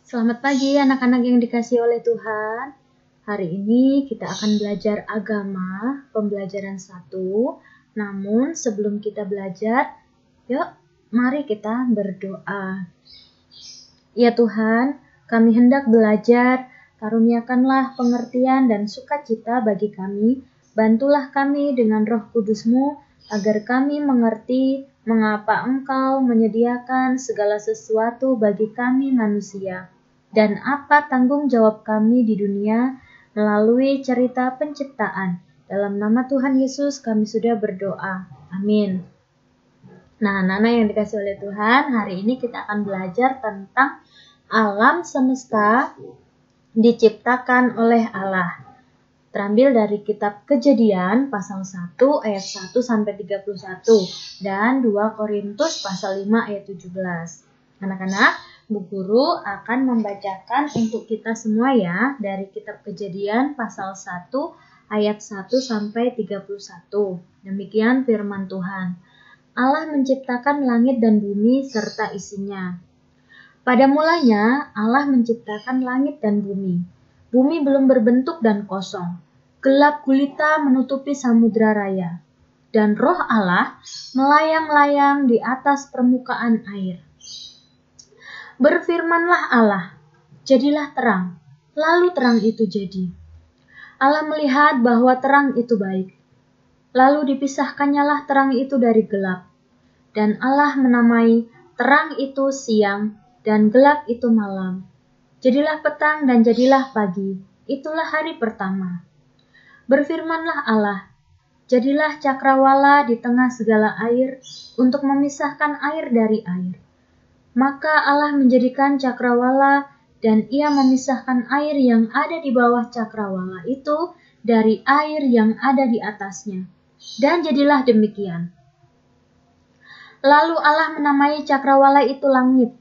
Selamat pagi anak-anak yang dikasihi oleh Tuhan. Hari ini kita akan belajar agama, pembelajaran 1. Namun sebelum kita belajar, yuk mari kita berdoa. Ya Tuhan, kami hendak belajar, karuniakanlah pengertian dan sukacita bagi kami. Bantulah kami dengan Roh Kudus-Mu agar kami mengerti mengapa Engkau menyediakan segala sesuatu bagi kami manusia, dan apa tanggung jawab kami di dunia melalui cerita penciptaan. Dalam nama Tuhan Yesus kami sudah berdoa. Amin. Nah, anak-anak yang dikasihi oleh Tuhan, hari ini kita akan belajar tentang alam semesta diciptakan oleh Allah. Terambil dari kitab Kejadian pasal 1 ayat 1 sampai 31 dan 2 Korintus pasal 5 ayat 17. Anak-anak, Bu Guru akan membacakan untuk kita semua ya dari kitab Kejadian pasal 1 ayat 1 sampai 31. Demikian firman Tuhan. Allah menciptakan langit dan bumi serta isinya. Pada mulanya Allah menciptakan langit dan bumi. Bumi belum berbentuk dan kosong. Gelap gulita menutupi samudra raya. Dan roh Allah melayang-layang di atas permukaan air. Berfirmanlah Allah, jadilah terang. Lalu terang itu jadi. Allah melihat bahwa terang itu baik. Lalu dipisahkannyalah terang itu dari gelap. Dan Allah menamai terang itu siang dan gelap itu malam. Jadilah petang dan jadilah pagi. Itulah hari pertama. Berfirmanlah Allah, jadilah cakrawala di tengah segala air untuk memisahkan air dari air. Maka Allah menjadikan cakrawala dan ia memisahkan air yang ada di bawah cakrawala itu dari air yang ada di atasnya. Dan jadilah demikian. Lalu Allah menamai cakrawala itu langit.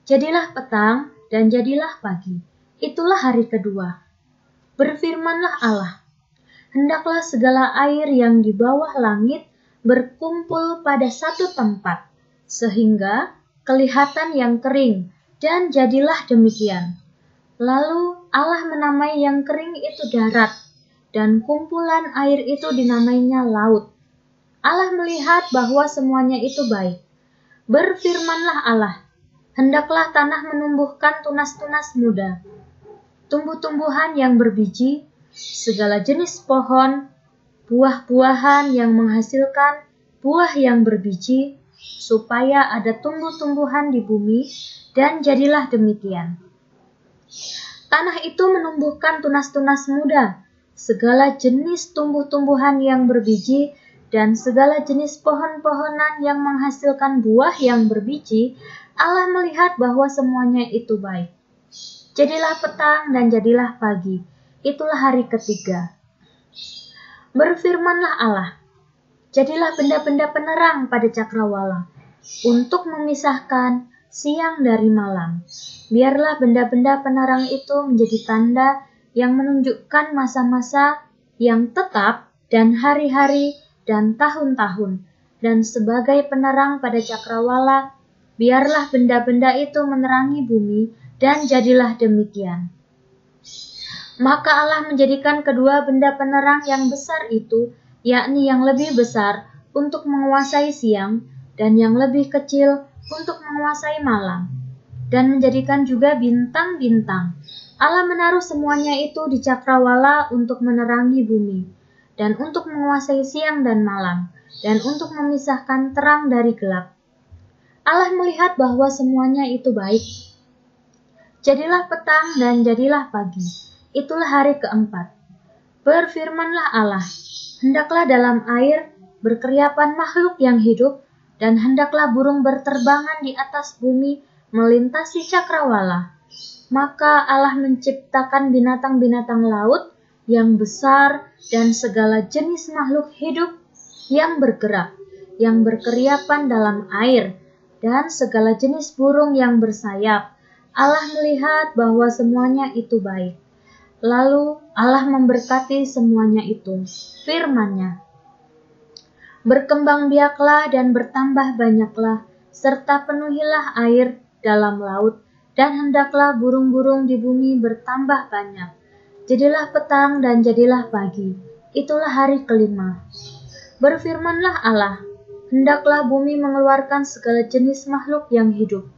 Jadilah petang dan jadilah pagi. Itulah hari kedua. Berfirmanlah Allah, hendaklah segala air yang di bawah langit berkumpul pada satu tempat, sehingga kelihatan yang kering, dan jadilah demikian. Lalu Allah menamai yang kering itu darat, dan kumpulan air itu dinamainya laut. Allah melihat bahwa semuanya itu baik. Berfirmanlah Allah, hendaklah tanah menumbuhkan tunas-tunas muda, tumbuh-tumbuhan yang berbiji, segala jenis pohon, buah-buahan yang menghasilkan buah yang berbiji, supaya ada tumbuh-tumbuhan di bumi, dan jadilah demikian. Tanah itu menumbuhkan tunas-tunas muda, segala jenis tumbuh-tumbuhan yang berbiji, dan segala jenis pohon-pohonan yang menghasilkan buah yang berbiji. Allah melihat bahwa semuanya itu baik. Jadilah petang dan jadilah pagi. Itulah hari ketiga. Berfirmanlah Allah, jadilah benda-benda penerang pada cakrawala, untuk memisahkan siang dari malam. Biarlah benda-benda penerang itu menjadi tanda yang menunjukkan masa-masa yang tetap dan hari-hari dan tahun-tahun. Dan sebagai penerang pada cakrawala, biarlah benda-benda itu menerangi bumi, dan jadilah demikian. Maka Allah menjadikan kedua benda penerang yang besar itu, yakni yang lebih besar untuk menguasai siang dan yang lebih kecil untuk menguasai malam, dan menjadikan juga bintang-bintang. Allah menaruh semuanya itu di cakrawala untuk menerangi bumi, dan untuk menguasai siang dan malam, dan untuk memisahkan terang dari gelap. Allah melihat bahwa semuanya itu baik. Jadilah petang dan jadilah pagi. Itulah hari keempat. Berfirmanlah Allah, hendaklah dalam air berkeriapan makhluk yang hidup, dan hendaklah burung berterbangan di atas bumi melintasi cakrawala. Maka Allah menciptakan binatang-binatang laut yang besar dan segala jenis makhluk hidup yang bergerak, yang berkeriapan dalam air, dan segala jenis burung yang bersayap. Allah melihat bahwa semuanya itu baik. Lalu Allah memberkati semuanya itu. Firman-Nya, berkembang biaklah dan bertambah banyaklah, serta penuhilah air dalam laut dan hendaklah burung-burung di bumi bertambah banyak. Jadilah petang dan jadilah pagi. Itulah hari kelima. Berfirmanlah Allah, hendaklah bumi mengeluarkan segala jenis makhluk yang hidup,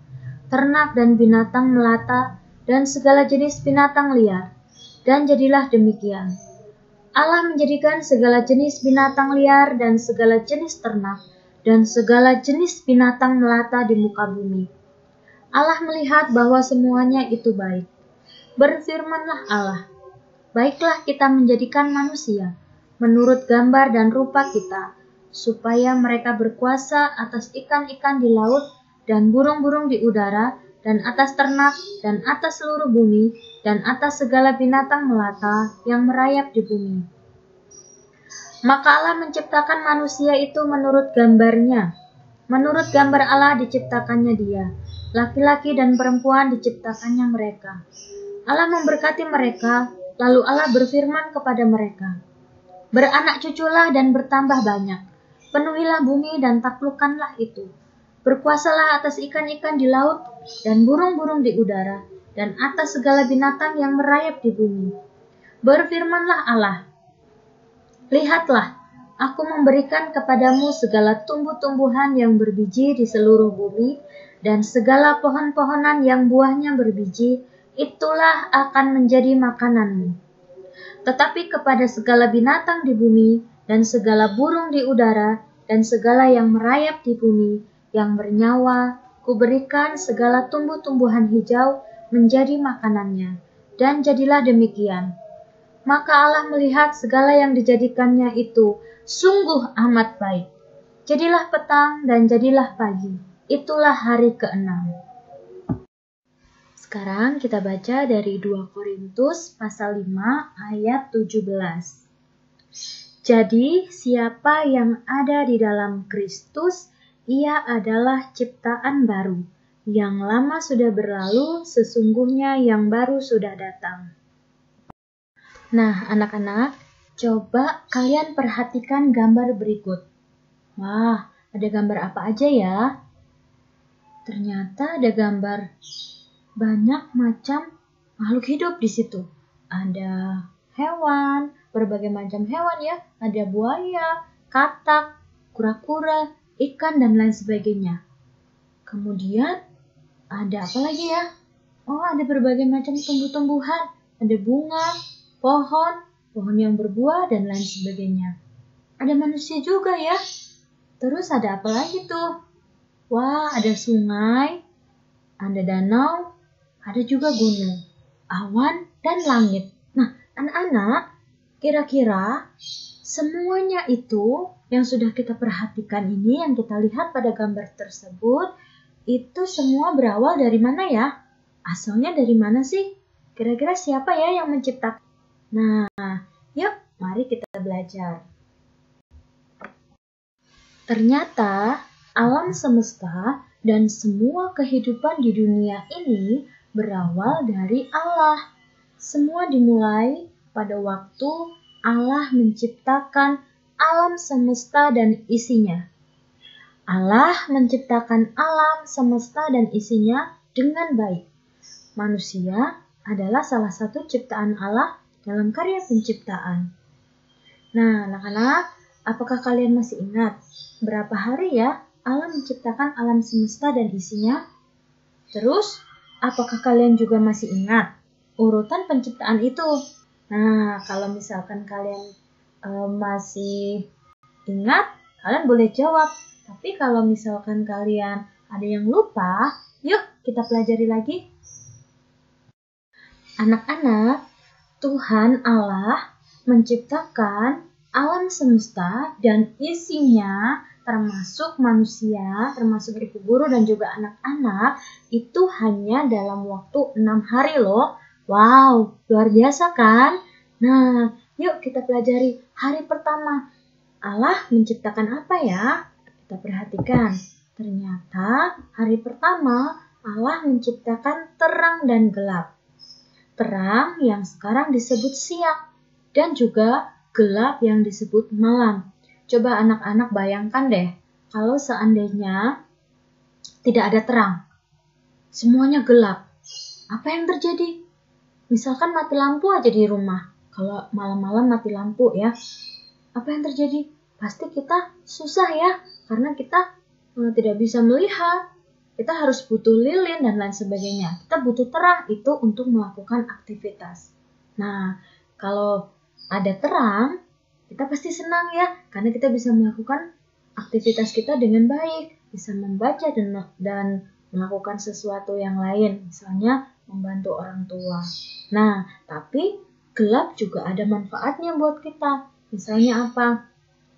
ternak dan binatang melata, dan segala jenis binatang liar. Dan jadilah demikian. Allah menjadikan segala jenis binatang liar dan segala jenis ternak, dan segala jenis binatang melata di muka bumi. Allah melihat bahwa semuanya itu baik. Berfirmanlah Allah, baiklah kita menjadikan manusia, menurut gambar dan rupa kita, supaya mereka berkuasa atas ikan-ikan di laut dan burung-burung di udara, dan atas ternak, dan atas seluruh bumi, dan atas segala binatang melata yang merayap di bumi. Maka Allah menciptakan manusia itu menurut gambarnya. Menurut gambar Allah diciptakannya dia. Laki-laki dan perempuan diciptakannya mereka. Allah memberkati mereka, lalu Allah berfirman kepada mereka, beranak cuculah dan bertambah banyak. Penuhilah bumi dan taklukkanlah itu. Berkuasalah atas ikan-ikan di laut dan burung-burung di udara, dan atas segala binatang yang merayap di bumi. Berfirmanlah Allah, lihatlah, aku memberikan kepadamu segala tumbuh-tumbuhan yang berbiji di seluruh bumi, dan segala pohon-pohonan yang buahnya berbiji, itulah akan menjadi makananmu. Tetapi kepada segala binatang di bumi, dan segala burung di udara, dan segala yang merayap di bumi, yang bernyawa, kuberikan segala tumbuh-tumbuhan hijau menjadi makanannya. Dan jadilah demikian. Maka Allah melihat segala yang dijadikannya itu sungguh amat baik. Jadilah petang dan jadilah pagi. Itulah hari ke-6. Sekarang kita baca dari 2 Korintus pasal 5 ayat 17. Jadi siapa yang ada di dalam Kristus, ia adalah ciptaan baru. Yang lama sudah berlalu, sesungguhnya yang baru sudah datang. Nah, anak-anak, coba kalian perhatikan gambar berikut. Wah, ada gambar apa aja ya? Ternyata ada gambar banyak macam makhluk hidup di situ. Ada hewan, berbagai macam hewan ya. Ada buaya, katak, kura-kura, ikan, dan lain sebagainya. Kemudian ada apa lagi ya? Oh, ada berbagai macam tumbuh-tumbuhan. Ada bunga, pohon yang berbuah, dan lain sebagainya. Ada manusia juga ya. Terus ada apa lagi tuh? Wah, ada sungai, ada danau, ada juga gunung, awan, dan langit. Nah, anak-anak, kira-kira semuanya itu yang sudah kita perhatikan ini, yang kita lihat pada gambar tersebut, itu semua berawal dari mana ya? Asalnya dari mana sih? Kira-kira siapa ya yang menciptakan? Nah, yuk mari kita belajar. Ternyata alam semesta dan semua kehidupan di dunia ini berawal dari Allah. Semua dimulai pada waktu Allah menciptakan alam semesta dan isinya. Allah menciptakan alam semesta dan isinya dengan baik. Manusia adalah salah satu ciptaan Allah dalam karya penciptaan. Nah, anak-anak, apakah kalian masih ingat berapa hari ya Allah menciptakan alam semesta dan isinya? Terus, apakah kalian juga masih ingat urutan penciptaan itu? Nah, kalau misalkan kalian masih ingat, kalian boleh jawab. Tapi kalau misalkan kalian ada yang lupa, yuk kita pelajari lagi. Anak-anak, Tuhan Allah menciptakan alam semesta dan isinya, termasuk manusia, termasuk ibu guru dan juga anak-anak, itu hanya dalam waktu 6 hari loh. Wow, luar biasa kan? Nah, yuk kita pelajari hari pertama. Allah menciptakan apa ya? Kita perhatikan. Ternyata hari pertama Allah menciptakan terang dan gelap. Terang yang sekarang disebut siang dan juga gelap yang disebut malam. Coba anak-anak bayangkan deh, kalau seandainya tidak ada terang, semuanya gelap. apa yang terjadi? Misalkan mati lampu aja di rumah. Kalau malam-malam mati lampu ya, apa yang terjadi? Pasti kita susah ya, karena kita tidak bisa melihat. Kita harus butuh lilin dan lain sebagainya. Kita butuh terang itu untuk melakukan aktivitas. Nah, kalau ada terang, kita pasti senang ya, karena kita bisa melakukan aktivitas kita dengan baik, bisa membaca dan melakukan sesuatu yang lain, misalnya membantu orang tua. Nah, tapi gelap juga ada manfaatnya buat kita. Misalnya apa?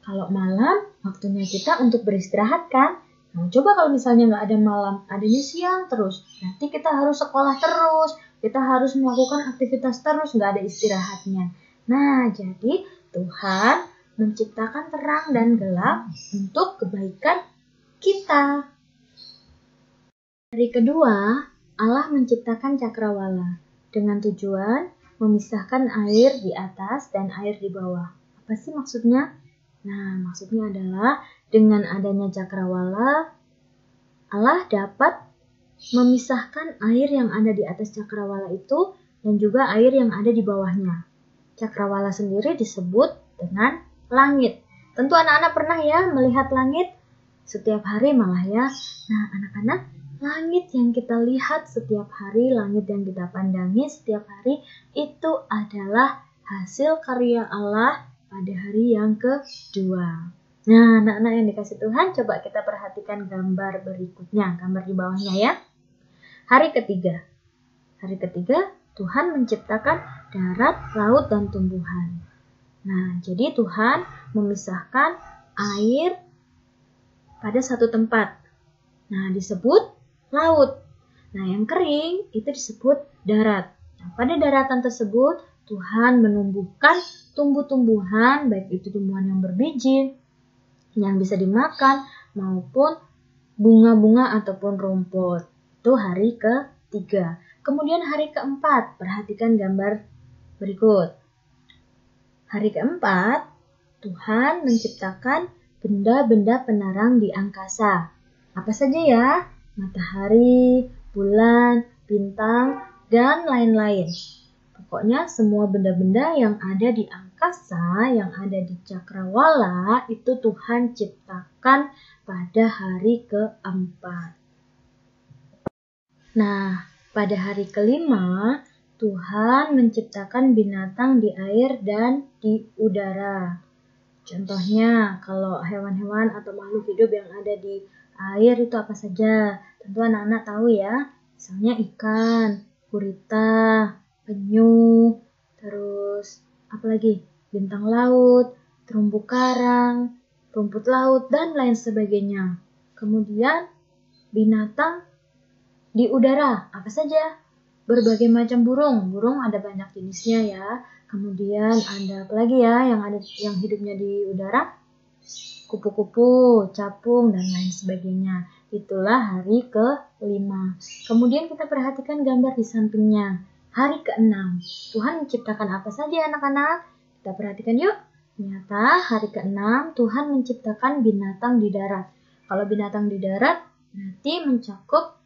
Kalau malam, waktunya kita untuk beristirahat kan? Nah, coba kalau misalnya nggak ada malam, adanya siang terus. Nanti kita harus sekolah terus, kita harus melakukan aktivitas terus, nggak ada istirahatnya. Nah, jadi Tuhan menciptakan terang dan gelap untuk kebaikan kita. Hari kedua, Allah menciptakan cakrawala dengan tujuan memisahkan air di atas dan air di bawah. Apa sih maksudnya? Nah, maksudnya adalah dengan adanya cakrawala, Allah dapat memisahkan air yang ada di atas cakrawala itu dan juga air yang ada di bawahnya. Cakrawala sendiri disebut dengan langit. Tentu anak-anak pernah ya melihat langit setiap hari malah ya. Nah, anak-anak, langit yang kita lihat setiap hari, langit yang kita pandangi setiap hari, itu adalah hasil karya Allah pada hari yang kedua. Nah, anak-anak yang dikasih Tuhan, coba kita perhatikan gambar berikutnya, gambar di bawahnya ya. Hari ketiga. Hari ketiga, Tuhan menciptakan darat, laut, dan tumbuhan. Nah, jadi Tuhan memisahkan air pada satu tempat. Nah, disebut laut. Nah, yang kering itu disebut darat. Nah, pada daratan tersebut, Tuhan menumbuhkan tumbuh-tumbuhan, baik itu tumbuhan yang berbiji, yang bisa dimakan, maupun bunga-bunga ataupun rumput. Itu hari ketiga. Kemudian hari keempat, perhatikan gambar berikut. Hari keempat, Tuhan menciptakan benda-benda penerang di angkasa. Apa saja ya? Matahari, bulan, bintang, dan lain-lain. Pokoknya semua benda-benda yang ada di angkasa, yang ada di cakrawala, itu Tuhan ciptakan pada hari keempat. Nah, pada hari kelima, Tuhan menciptakan binatang di air dan di udara. Contohnya, kalau hewan-hewan atau makhluk hidup yang ada di air itu apa saja? Tentu anak-anak tahu ya. Misalnya ikan, gurita, penyu, terus apa lagi? Bintang laut, terumbu karang, rumput laut, dan lain sebagainya. Kemudian binatang di udara, apa saja? Berbagai macam burung. Burung ada banyak jenisnya ya. Kemudian ada apa lagi ya yang hidupnya di udara? Kupu-kupu, capung, dan lain sebagainya. Itulah hari kelima. Kemudian kita perhatikan gambar di sampingnya. Hari keenam. Tuhan menciptakan apa saja anak-anak? Kita perhatikan yuk. Ternyata hari keenam Tuhan menciptakan binatang di darat. Kalau binatang di darat berarti mencakup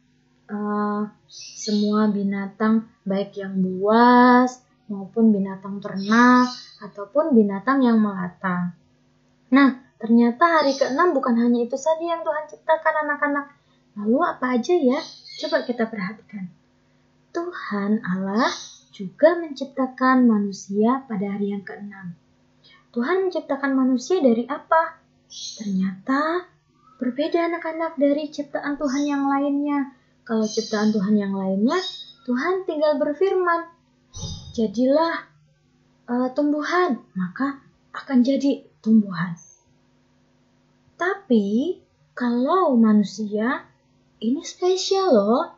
semua binatang baik yang buas maupun binatang ternak ataupun binatang yang melata. Nah, ternyata hari ke-6 bukan hanya itu saja yang Tuhan ciptakan anak-anak. Lalu apa aja ya? Coba kita perhatikan. Tuhan Allah juga menciptakan manusia pada hari yang ke-6. Tuhan menciptakan manusia dari apa? Ternyata berbeda anak-anak dari ciptaan Tuhan yang lainnya. Kalau ciptaan Tuhan yang lainnya, Tuhan tinggal berfirman, jadilah tumbuhan, maka akan jadi tumbuhan. Tapi kalau manusia, ini spesial loh.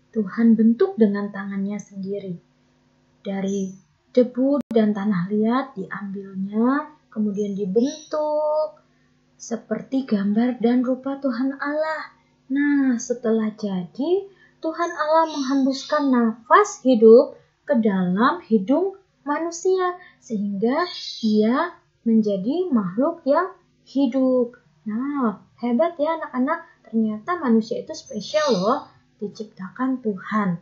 Tuhan bentuk dengan tangannya sendiri. Dari debu dan tanah liat diambilnya, kemudian dibentuk seperti gambar dan rupa Tuhan Allah. Nah, setelah jadi, Tuhan Allah menghembuskan nafas hidup ke dalam hidung manusia, sehingga ia menjadi makhluk yang hidup. Nah, hebat ya anak-anak, ternyata manusia itu spesial loh, diciptakan Tuhan.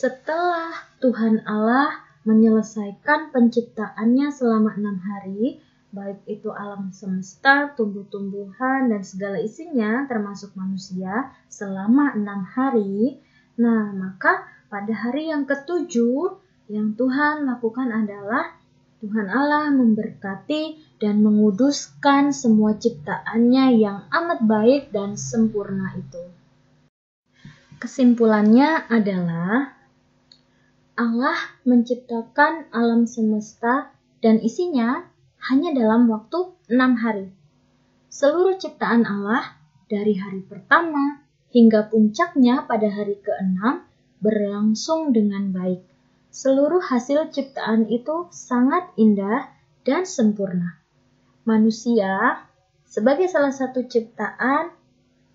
Setelah Tuhan Allah menyelesaikan penciptaannya selama 6 hari, baik itu alam semesta, tumbuh-tumbuhan, dan segala isinya, termasuk manusia, selama 6 hari. Nah, maka pada hari yang ketujuh, yang Tuhan lakukan adalah Tuhan Allah memberkati dan menguduskan semua ciptaannya yang amat baik dan sempurna itu. Kesimpulannya adalah Allah menciptakan alam semesta dan isinya hanya dalam waktu 6 hari. Seluruh ciptaan Allah dari hari pertama hingga puncaknya pada hari ke-6 berlangsung dengan baik. Seluruh hasil ciptaan itu sangat indah dan sempurna. Manusia sebagai salah satu ciptaan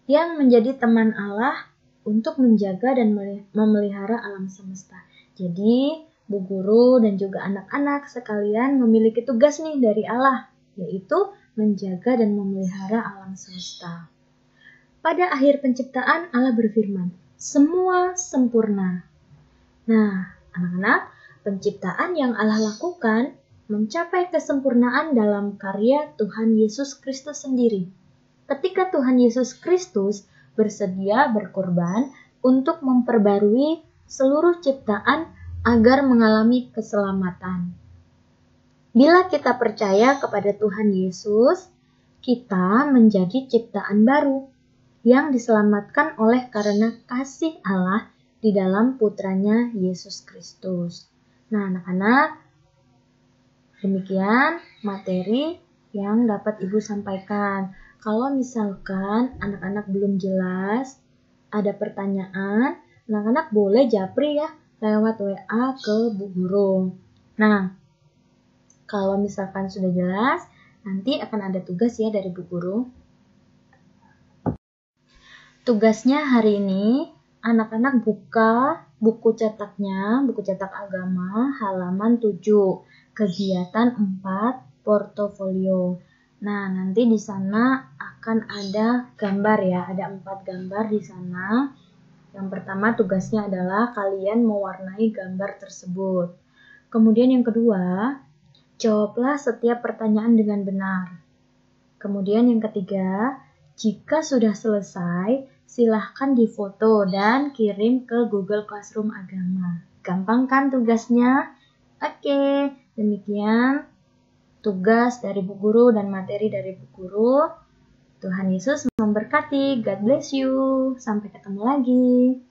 yang menjadi teman Allah untuk menjaga dan memelihara alam semesta. Jadi, Bu Guru dan juga anak-anak sekalian memiliki tugas nih dari Allah, yaitu menjaga dan memelihara alam semesta. Pada akhir penciptaan, Allah berfirman, "Semua sempurna." Nah, anak-anak, penciptaan yang Allah lakukan mencapai kesempurnaan dalam karya Tuhan Yesus Kristus sendiri. Ketika Tuhan Yesus Kristus bersedia berkorban untuk memperbarui seluruh ciptaan agar mengalami keselamatan. Bila kita percaya kepada Tuhan Yesus, kita menjadi ciptaan baru yang diselamatkan oleh karena kasih Allah di dalam putranya Yesus Kristus. Nah, anak-anak, demikian materi yang dapat Ibu sampaikan. Kalau misalkan anak-anak belum jelas, ada pertanyaan, anak-anak boleh japri ya lewat WA ke Bu Guru. Nah, kalau misalkan sudah jelas, nanti akan ada tugas ya dari Bu Guru. Tugasnya hari ini, anak-anak buka buku cetaknya, buku cetak agama, halaman 7, kegiatan 4, portofolio. Nah, nanti di sana akan ada gambar ya, ada 4 gambar di sana. Yang pertama tugasnya adalah kalian mewarnai gambar tersebut. Kemudian yang kedua, jawablah setiap pertanyaan dengan benar. Kemudian yang ketiga, jika sudah selesai, silahkan difoto dan kirim ke Google Classroom Agama. Gampang kan tugasnya? Oke, demikian tugas dari Bu Guru dan materi dari Bu Guru. Tuhan Yesus memberkati. God bless you. Sampai ketemu lagi.